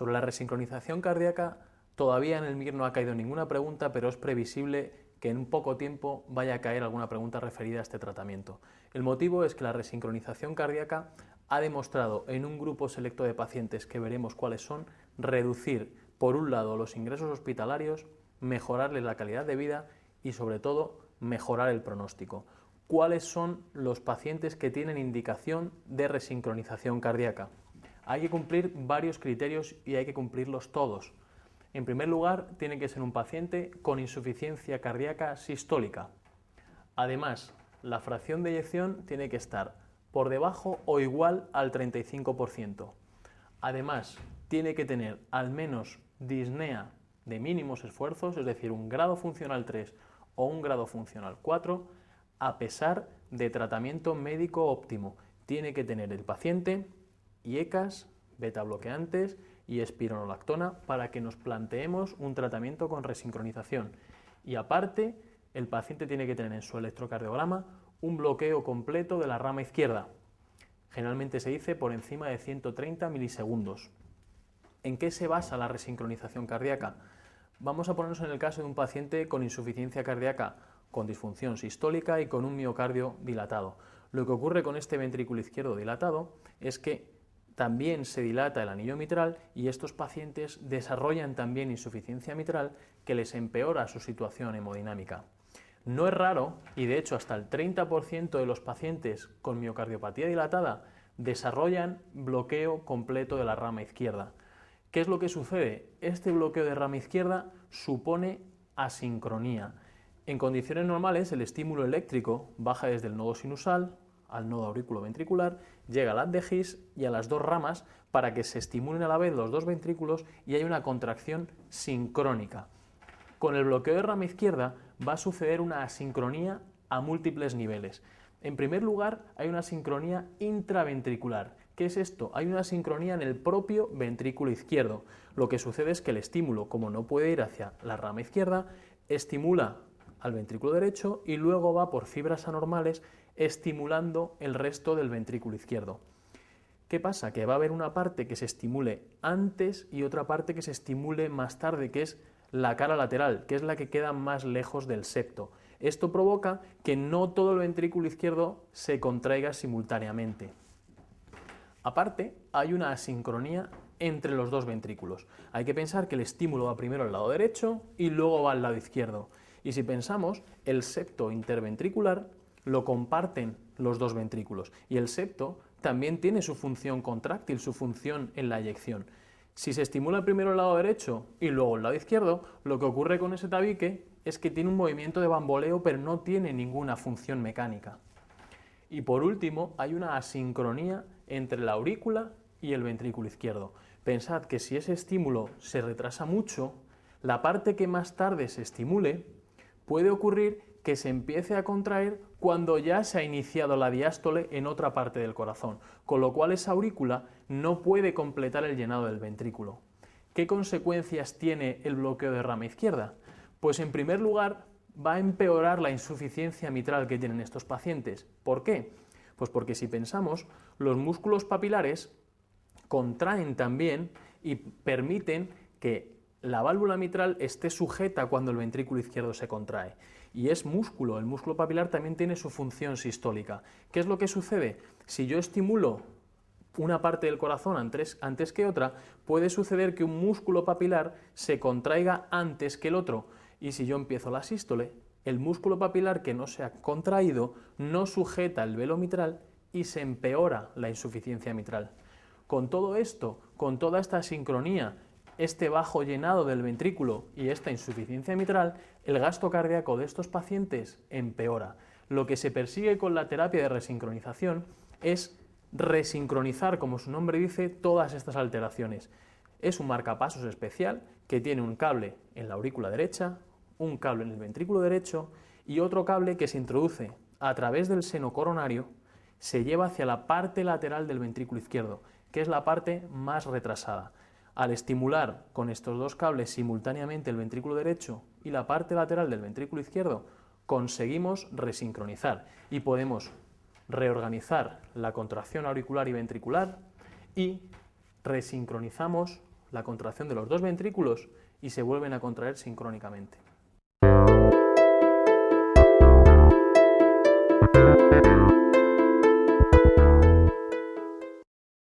Sobre la resincronización cardíaca, todavía en el MIR no ha caído ninguna pregunta, pero es previsible que en poco tiempo vaya a caer alguna pregunta referida a este tratamiento. El motivo es que la resincronización cardíaca ha demostrado en un grupo selecto de pacientes, que veremos cuáles son, reducir, por un lado, los ingresos hospitalarios, mejorarles la calidad de vida y, sobre todo, mejorar el pronóstico. ¿Cuáles son los pacientes que tienen indicación de resincronización cardíaca? Hay que cumplir varios criterios y hay que cumplirlos todos. En primer lugar, tiene que ser un paciente con insuficiencia cardíaca sistólica. Además, la fracción de eyección tiene que estar por debajo o igual al 35%. Además, tiene que tener al menos disnea de mínimos esfuerzos, es decir, un grado funcional 3 o un grado funcional 4, a pesar de tratamiento médico óptimo. Tiene que tener el paciente IECAS, beta bloqueantes y espironolactona para que nos planteemos un tratamiento con resincronización. Y aparte, el paciente tiene que tener en su electrocardiograma un bloqueo completo de la rama izquierda. Generalmente se dice por encima de 130 milisegundos. ¿En qué se basa la resincronización cardíaca? Vamos a ponernos en el caso de un paciente con insuficiencia cardíaca, con disfunción sistólica y con un miocardio dilatado. Lo que ocurre con este ventrículo izquierdo dilatado es que también se dilata el anillo mitral y estos pacientes desarrollan también insuficiencia mitral que les empeora su situación hemodinámica. No es raro, y de hecho hasta el 30% de los pacientes con miocardiopatía dilatada desarrollan bloqueo completo de la rama izquierda. ¿Qué es lo que sucede? Este bloqueo de rama izquierda supone asincronía. En condiciones normales, el estímulo eléctrico baja desde el nodo sinusal al nodo auriculoventricular, llega al haz de His y a las dos ramas para que se estimulen a la vez los dos ventrículos y haya una contracción sincrónica. Con el bloqueo de rama izquierda va a suceder una asincronía a múltiples niveles. En primer lugar, hay una sincronía intraventricular. ¿Qué es esto? Hay una sincronía en el propio ventrículo izquierdo. Lo que sucede es que el estímulo, como no puede ir hacia la rama izquierda, estimula al ventrículo derecho y luego va por fibras anormales estimulando el resto del ventrículo izquierdo. ¿Qué pasa? Que va a haber una parte que se estimule antes y otra parte que se estimule más tarde, que es la cara lateral, que es la que queda más lejos del septo. Esto provoca que no todo el ventrículo izquierdo se contraiga simultáneamente. Aparte, hay una asincronía entre los dos ventrículos. Hay que pensar que el estímulo va primero al lado derecho y luego va al lado izquierdo. Y si pensamos, el septo interventricular lo comparten los dos ventrículos y el septo también tiene su función contráctil, su función en la eyección. Si se estimula primero el lado derecho y luego el lado izquierdo, lo que ocurre con ese tabique es que tiene un movimiento de bamboleo pero no tiene ninguna función mecánica. Y por último, hay una asincronía entre la aurícula y el ventrículo izquierdo. Pensad que si ese estímulo se retrasa mucho, la parte que más tarde se estimule puede ocurrir que se empiece a contraer cuando ya se ha iniciado la diástole en otra parte del corazón, con lo cual esa aurícula no puede completar el llenado del ventrículo. ¿Qué consecuencias tiene el bloqueo de rama izquierda? Pues en primer lugar va a empeorar la insuficiencia mitral que tienen estos pacientes. ¿Por qué? Pues porque si pensamos, los músculos papilares contraen también y permiten que la válvula mitral esté sujeta cuando el ventrículo izquierdo se contrae. Y es músculo, el músculo papilar también tiene su función sistólica. ¿Qué es lo que sucede? Si yo estimulo una parte del corazón antes que otra, puede suceder que un músculo papilar se contraiga antes que el otro. Y si yo empiezo la sístole, el músculo papilar que no se ha contraído no sujeta el velo mitral y se empeora la insuficiencia mitral. Con todo esto, con toda esta sincronía, este bajo llenado del ventrículo y esta insuficiencia mitral, el gasto cardíaco de estos pacientes empeora. Lo que se persigue con la terapia de resincronización es resincronizar, como su nombre dice, todas estas alteraciones. Es un marcapasos especial que tiene un cable en la aurícula derecha, un cable en el ventrículo derecho y otro cable que se introduce a través del seno coronario, se lleva hacia la parte lateral del ventrículo izquierdo, que es la parte más retrasada. Al estimular con estos dos cables simultáneamente el ventrículo derecho y la parte lateral del ventrículo izquierdo, conseguimos resincronizar y podemos reorganizar la contracción auricular y ventricular y resincronizamos la contracción de los dos ventrículos y se vuelven a contraer sincrónicamente.